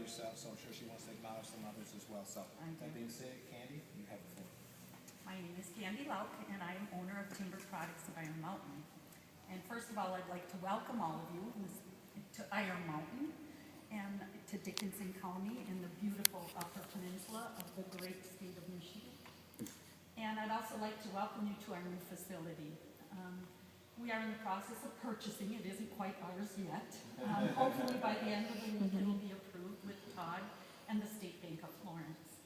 herself, so I'm sure she wants to acknowledge some others as well. So, that being said, Candy, you have the floor. My name is Candy Lauk, and I am owner of Timber Products of Iron Mountain. And first of all, I'd like to welcome all of you to Iron Mountain and to Dickinson County in the beautiful Upper Peninsula of the great state of Michigan. And I'd also like to welcome you to our new facility. We are in the process of purchasing. It isn't quite ours yet. Hopefully by the end of the week it will be approved with Todd and the State Bank of Florence.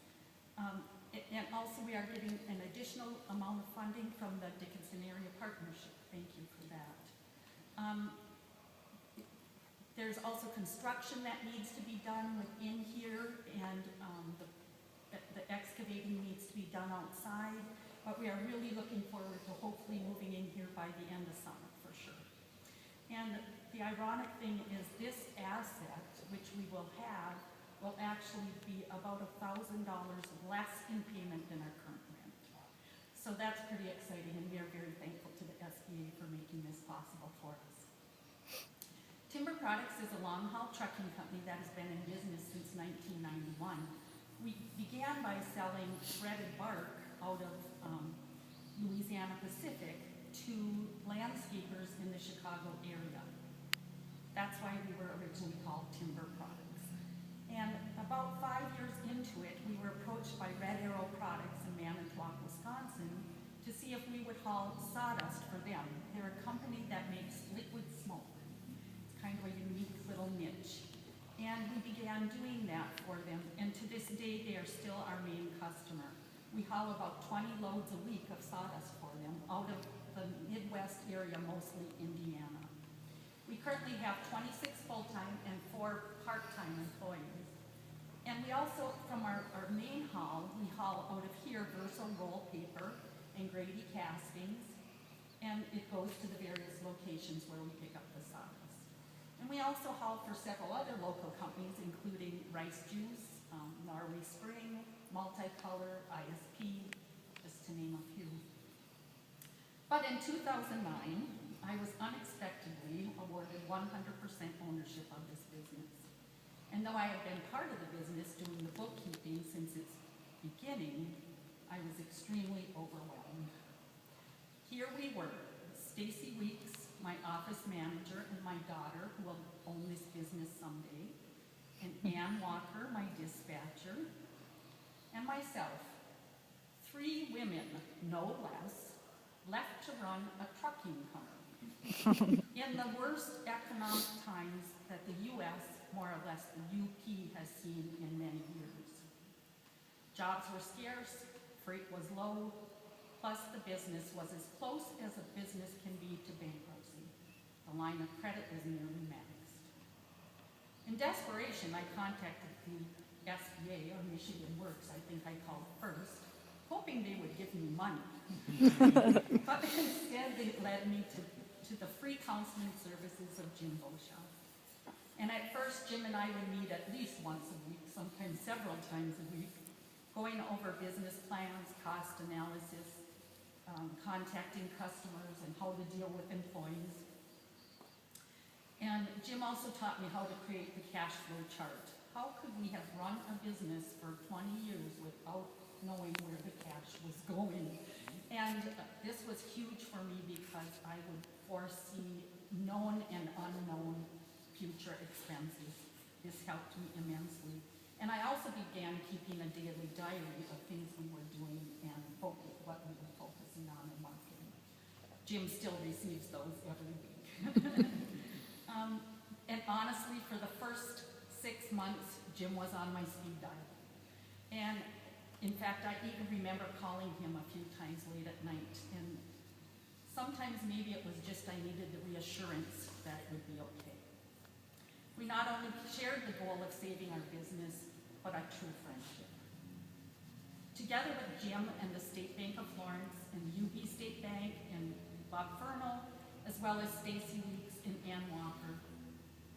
And also we are getting an additional amount of funding from the Dickinson Area Partnership. Thank you for that. There's also construction that needs to be done within here, and the excavating needs to be done outside. But we are really looking forward to hopefully moving in here by the end of summer for sure. And the ironic thing is this asset, which we will have, will actually be about $1,000 less in payment than our current rent. So that's pretty exciting, and we are very thankful to the SBA for making this possible for us. Timber Products is a long-haul trucking company that has been in business since 1991. We began by selling shredded bark out of Louisiana Pacific to landscapers in the Chicago area. That's why we were originally called Timber Products. And about 5 years into it, we were approached by Red Arrow Products in Manitowoc, Wisconsin, to see if we would haul sawdust for them. They're a company that makes liquid smoke. It's kind of a unique little niche. And we began doing that for them, and to this day, they are still our main customer. We haul about 20 loads a week of sawdust for them out of the Midwest area, mostly Indiana. We currently have 26 full-time and 4 part-time employees. And we also, from our main haul, we haul out of here Verso roll paper and Grady castings, and it goes to the various locations where we pick up the sawdust. And we also haul for several other local companies, including Rice Juice, Norway Spring, Multicolor, ISP, just to name a few. But in 2009, I was unexpectedly awarded 100% ownership of this business. And though I have been part of the business doing the bookkeeping since its beginning, I was extremely overwhelmed. Here we were, Stacy Weeks, my office manager, and my daughter, who will own this business someday, and Ann Walker, my dispatcher, and myself, 3 women, no less, left to run a trucking company in the worst economic times that the U.S., more or less the UP, has seen in many years. Jobs were scarce, freight was low, plus the business was as close as a business can be to bankruptcy. The line of credit was nearly maxed. In desperation, I contacted the SBA, or Michigan Works, I think I called first, hoping they would give me money. But instead, they led me to the free counseling services of Jim Beauchamp. And at first, Jim and I would meet at least once a week, sometimes several times a week, going over business plans, cost analysis, contacting customers, and how to deal with employees. And Jim also taught me how to create the cash flow chart. How could we have run a business for 20 years without knowing where the cash was going? And this was huge for me because I would foresee known and unknown future expenses. This helped me immensely. And I also began keeping a daily diary of things we were doing and what we were focusing on in marketing. Jim still receives those every week. And honestly, for the first 6 months, Jim was on my speed dial. And in fact, I even remember calling him a few times late at night. And sometimes maybe it was just I needed the reassurance that it would be okay. We not only shared the goal of saving our business, but a true friendship. Together with Jim and the State Bank of Florence and UB State Bank and Bob Fernald, as well as Stacy Weeks and Ann Walker,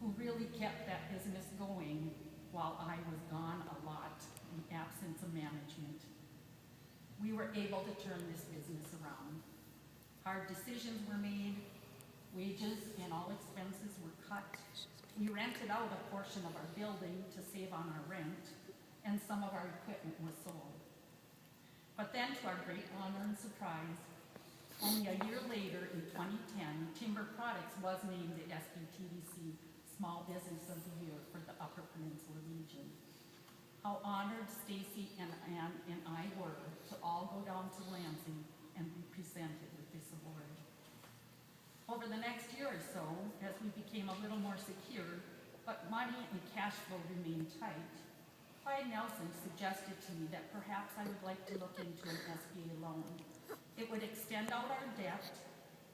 who really kept that business going while I was gone a lot in absence of management. We were able to turn this business around. Hard decisions were made, wages and all expenses were cut, We rented out a portion of our building to save on our rent, and some of our equipment was sold. But then, to our great honor and surprise, only a year later, in 2010, Timber Products was named the SBTDC Small Business of the Year for the Upper Peninsula region. How honored Stacy and Ann and I were to all go down to Lansing and be presented with this award. Over the next year or so, as we became a little more secure, but money and cash flow remained tight, Clyde Nelson suggested to me that perhaps I would like to look into an SBA loan. It would extend out our debt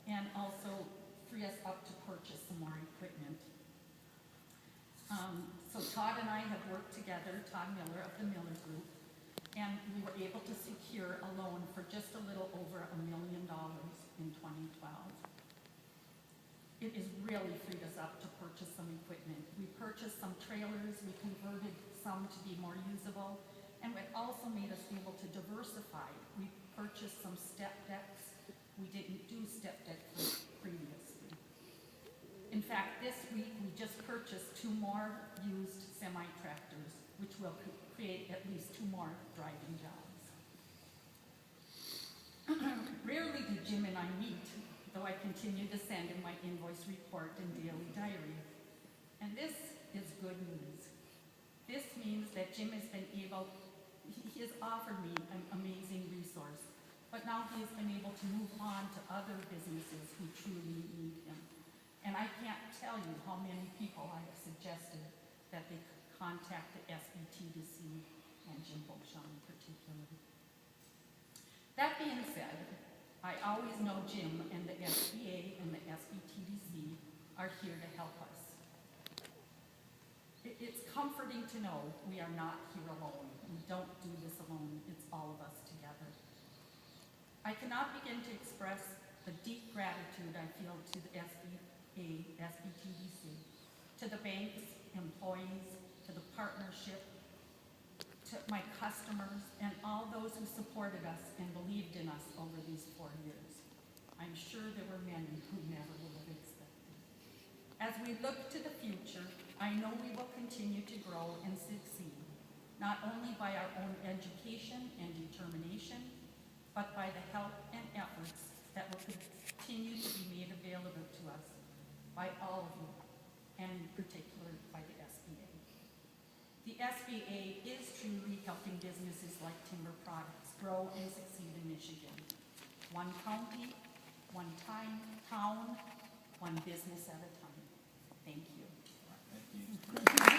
and also free us up to purchase some more equipment. So Todd and I have worked together, Todd Miller of the Miller Group, and we were able to secure a loan for just a little over $1 million in 2012. It has really freed us up to purchase some equipment. We purchased some trailers, we converted some to be more usable, and it also made us able to diversify. We purchased some step decks. We didn't do step decks previously. In fact, this week we just purchased 2 more used semi-tractors, which will create at least 2 more driving jobs. Rarely do Jim and I meet, though I continue to send him my invoice report and daily diary. And this is good news. This means that Jim has been able, he has offered me an amazing resource, but now he has been able to move on to other businesses who truly need him. And I can't tell you how many people I have suggested that they contact the SBTDC and Jim Beauchamp in particular. That being said, I always know Jim and the SBA and the SBTDC are here to help us. It's comforting to know we are not here alone. We don't do this alone. It's all of us together. I cannot begin to express the deep gratitude I feel to the SBA, SBTDC, to the banks, employees, to the partnership, to my customers, and all those who supported us and believed in us over these 4 years. I'm sure there were many who never would have expected. As we look to the future, I know we will continue to grow and succeed, not only by our own education and determination, but by the help and efforts that will continue to be made available to us by all of you, and in particular by the SBA. The SBA is truly helping businesses like Timber Products grow and succeed in Michigan. One county, one town, one business at a time. Thank you. Thank you.